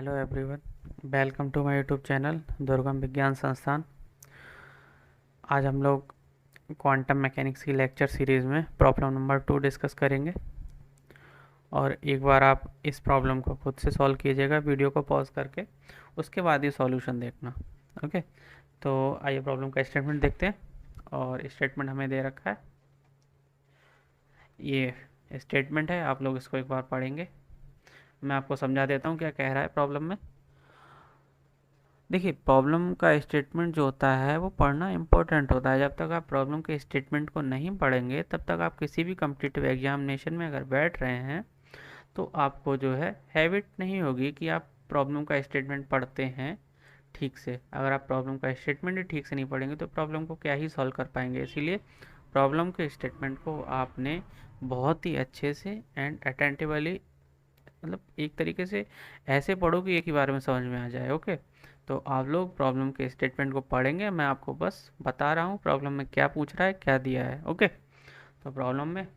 Hello everyone, welcome to my YouTube channel Durgam Vigyan Sansthan. आज हम लोग क्वांटम मैकेनिक्स की लेक्चर सीरीज़ में प्रॉब्लम नंबर 2 डिस्कस करेंगे। और एक बार आप इस प्रॉब्लम को खुद से सॉल्व कीजिएगा वीडियो को पॉज करके, उसके बाद ही सॉल्यूशन देखना। ओके, तो आइए प्रॉब्लम का स्टेटमेंट देखते हैं। और स्टेटमेंट हमें दे रखा है, ये स्टेटमेंट है, आप लोग इसको एक बार पढ़ेंगे। मैं आपको समझा देता हूँ क्या कह रहा है प्रॉब्लम में। देखिए, प्रॉब्लम का स्टेटमेंट जो होता है वो पढ़ना इम्पोर्टेंट होता है। जब तक आप प्रॉब्लम के स्टेटमेंट को नहीं पढ़ेंगे तब तक आप किसी भी कम्पिटिटिव एग्जामिनेशन में अगर बैठ रहे हैं तो आपको जो है हैबिट नहीं होगी कि आप प्रॉब्लम का स्टेटमेंट पढ़ते हैं ठीक से। अगर आप प्रॉब्लम का स्टेटमेंट ही ठीक से नहीं पढ़ेंगे तो प्रॉब्लम को क्या ही सॉल्व कर पाएंगे। इसीलिए प्रॉब्लम के स्टेटमेंट को आपने बहुत ही अच्छे से एंड अटेंटिवली, मतलब एक तरीके से ऐसे पढ़ो कि एक ही बार में समझ में आ जाए। ओके, तो आप लोग प्रॉब्लम के स्टेटमेंट को पढ़ेंगे, मैं आपको बस बता रहा हूँ प्रॉब्लम में क्या पूछ रहा है, क्या दिया है। ओके, तो प्रॉब्लम में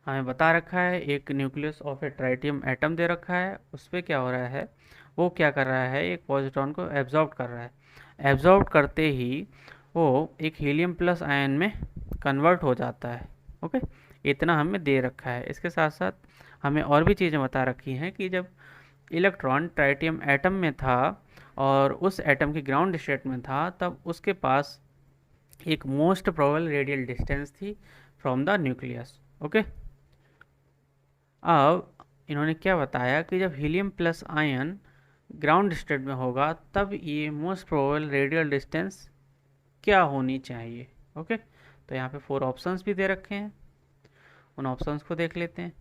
हमें बता रखा है एक nucleus of a tritium atom दे रखा है। उस पर क्या हो रहा है, वो क्या कर रहा है, एक पॉजिट्रॉन को एब्जॉर्ब कर रहा है। एब्जॉर्ब करते ही वो एक हीलियम प्लस आयन में कन्वर्ट हो जाता है। ओके, इतना हमें दे रखा है। इसके साथ साथ हमें और भी चीज़ें बता रखी हैं कि जब इलेक्ट्रॉन ट्राइटियम एटम में था और उस एटम की ग्राउंड स्टेट में था तब उसके पास एक मोस्ट प्रोबेबल रेडियल डिस्टेंस थी फ्रॉम द न्यूक्लियस। ओके, अब इन्होंने क्या बताया कि जब helium plus ion ground state में होगा तब ये मोस्ट प्रोबेबल रेडियल डिस्टेंस क्या होनी चाहिए। ओके, तो यहाँ पे 4 ऑप्शंस भी दे रखे हैं, उन ऑप्शंस को देख लेते हैं।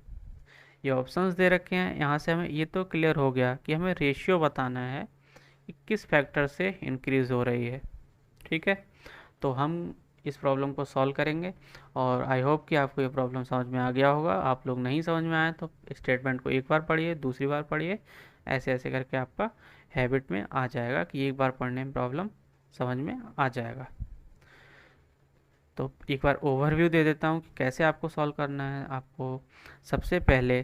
ये ऑप्शंस दे रखे हैं, यहाँ से हमें ये तो क्लियर हो गया कि हमें रेशियो बताना है कि किस फैक्टर से इंक्रीज़ हो रही है। ठीक है, तो हम इस प्रॉब्लम को सॉल्व करेंगे और आई होप कि आपको ये प्रॉब्लम समझ में आ गया होगा। आप लोग नहीं समझ में आए तो स्टेटमेंट को एक बार पढ़िए, दूसरी बार पढ़िए, ऐसे ऐसे करके आपका हैबिट में आ जाएगा कि एक बार पढ़ने में प्रॉब्लम समझ में आ जाएगा। तो एक बार ओवरव्यू दे देता हूँ कि कैसे आपको सॉल्व करना है। आपको सबसे पहले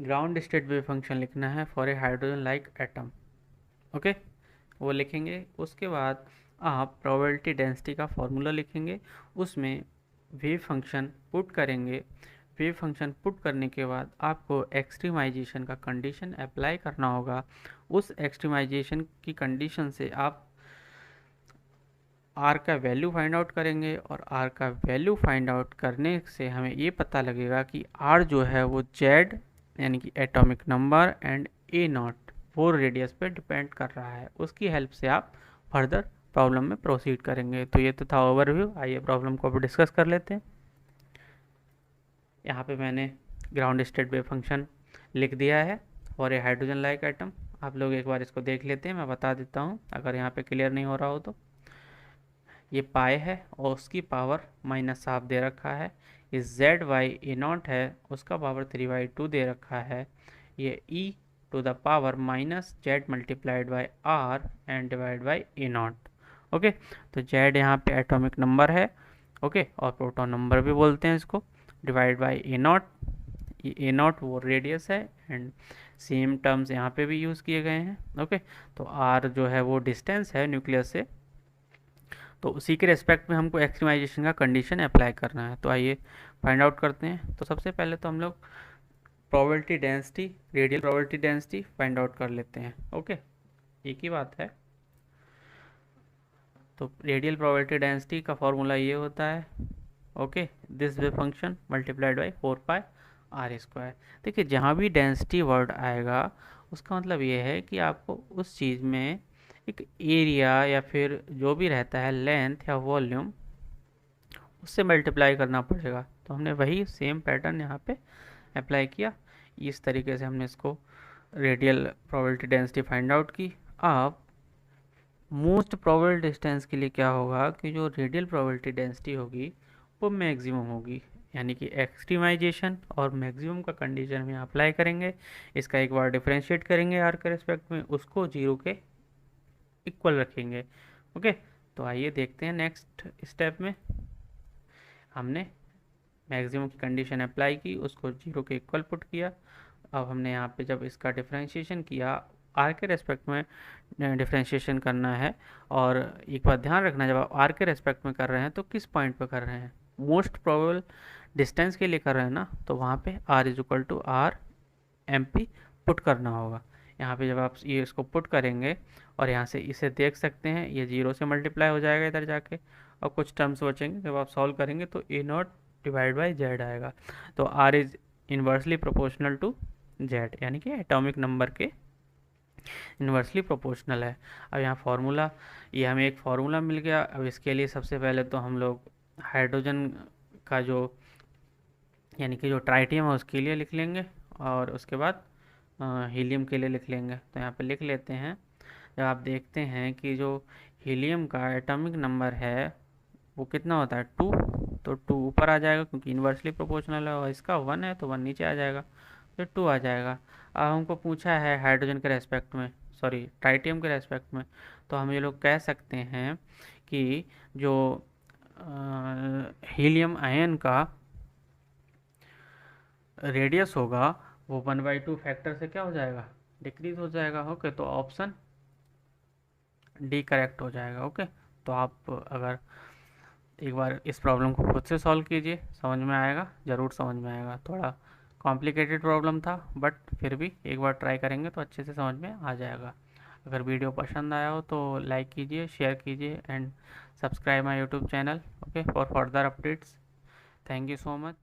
ग्राउंड स्टेट वेव फंक्शन लिखना है for a hydrogen like atom. Okay, वो लिखेंगे। उसके बाद आप प्रोबेबिलिटी डेंसिटी का फॉर्मूला लिखेंगे, उसमें वेव फंक्शन पुट करेंगे। वेव फंक्शन पुट करने के बाद आपको एक्सट्रीमाइजेशन का कंडीशन अप्लाई करना होगा। उस एक्सट्रीमाइजेशन की कंडीशन से आप आर का वैल्यू फाइंड आउट करेंगे और आर का वैल्यू फाइंड आउट करने से हमें ये पता लगेगा कि आर जो है वो जेड यानी कि atomic number and A naught वो रेडियस पे डिपेंड कर रहा है। उसकी हेल्प से आप फर्दर प्रॉब्लम में प्रोसीड करेंगे। तो ये तो था ओवरव्यू, आइए प्रॉब्लम को अभी डिस्कस कर लेते हैं। यहाँ पे मैंने ग्राउंड स्टेट वेव फंक्शन लिख दिया है और ये हाइड्रोजन लाइक एटम। आप लोग एक बार इसको देख लेते हैं, मैं बता देता हूँ अगर यहाँ पे क्लियर नहीं हो रहा हो तो। ये पाए है और उसकी पावर -12 दे रखा है। ये जेड वाई ए नॉट है, उसका पावर 3/2 दे रखा है। ये E to the power minus Z multiplied by R and divide by A naught. Okay, तो जेड यहाँ पे एटॉमिक नंबर है, ओके, और प्रोटॉन नंबर भी बोलते हैं इसको, divide by A naught. A naught वो रेडियस है एंड सेम टर्म्स यहाँ पे भी यूज़ किए गए हैं। ओके, तो आर जो है वो डिस्टेंस है न्यूक्लियस से, तो उसी के रेस्पेक्ट में हमको एक्सट्रीमाइजेशन का कंडीशन अप्लाई करना है। तो आइए फाइंड आउट करते हैं। तो सबसे पहले तो हम लोग probability density, radial probability density find out कर लेते हैं। ओके, एक ही बात है। तो रेडियल प्रोबेबिलिटी डेंसिटी का फॉर्मूला ये होता है, okay, this wave function multiplied by 4 pi r square. देखिए, जहाँ भी डेंसिटी वर्ड आएगा उसका मतलब ये है कि आपको उस चीज़ में एक एरिया या फिर जो भी रहता है लेंथ या वॉल्यूम उससे मल्टीप्लाई करना पड़ेगा। तो हमने वही सेम पैटर्न यहाँ पे अप्लाई किया। इस तरीके से हमने इसको radial probability density find out की। अब मोस्ट प्रोबेबल डिस्टेंस के लिए क्या होगा कि जो रेडियल प्रोबेबिलिटी डेंसिटी होगी वो मैक्सिमम होगी, यानी कि एक्सट्रीमाइजेशन और मैक्सिमम का कंडीशन में अप्लाई करेंगे। इसका एक बार डिफरेंशिएट करेंगे आर के रिस्पेक्ट में, उसको 0 के इक्वल रखेंगे। ओके, तो आइए देखते हैं नेक्स्ट स्टेप में। हमने मैक्सिमम की कंडीशन अप्लाई की, उसको 0 के इक्वल पुट किया, अब हमने यहाँ पे जब इसका डिफ्रेंशिएशन किया, आर के रेस्पेक्ट में डिफ्रेंशिएशन करना है, और एक बात ध्यान रखना, जब आप आर के रेस्पेक्ट में कर रहे हैं तो किस पॉइंट पे कर रहे हैं, मोस्ट प्रोबेबल डिस्टेंस के लिए कर रहे हैं ना, तो वहाँ पे r is equal to r m p put करना होगा। यहाँ पे जब आप ये इसको पुट करेंगे और यहाँ से इसे देख सकते हैं, ये 0 से मल्टीप्लाई हो जाएगा इधर जाके, और कुछ टर्म्स बचेंगे, जब आप सॉल्व करेंगे तो a naught divide by Z आएगा। तो r is inversely proportional to Z, यानी कि एटॉमिक नंबर के इन्वर्सली प्रोपोर्शनल है। अब यहाँ फार्मूला, ये हमें एक फार्मूला मिल गया। अब इसके लिए सबसे पहले तो हम लोग हाइड्रोजन का जो यानी कि जो ट्राइटियम है उसके लिए लिख लेंगे, और उसके बाद हीलियम के लिए लिख लेंगे। तो यहाँ पे लिख लेते हैं, जब आप देखते हैं कि जो हीलियम का एटॉमिक नंबर है वो कितना होता है 2, तो 2 ऊपर आ जाएगा क्योंकि इन्वर्सली प्रोपोर्शनल है, और इसका 1 है तो 1 नीचे आ जाएगा, तो 2 आ जाएगा। अब हमको पूछा है हाइड्रोजन के रेस्पेक्ट में, सॉरी ट्राइटियम के रेस्पेक्ट में, तो हम ये लोग कह सकते हैं कि जो हीलियम आयन का रेडियस होगा वो 1/2 फैक्टर से क्या हो जाएगा, डिक्रीज हो जाएगा। ओके, तो ऑप्शन डी करेक्ट हो जाएगा। ओके, तो आप अगर एक बार इस प्रॉब्लम को खुद से सॉल्व कीजिए, समझ में आएगा, ज़रूर समझ में आएगा। थोड़ा कॉम्प्लिकेटेड प्रॉब्लम था, बट फिर भी एक बार ट्राई करेंगे तो अच्छे से समझ में आ जाएगा। अगर वीडियो पसंद आया हो तो लाइक कीजिए, शेयर कीजिए, and subscribe my YouTube channel, okay, for further updates. Thank you so much.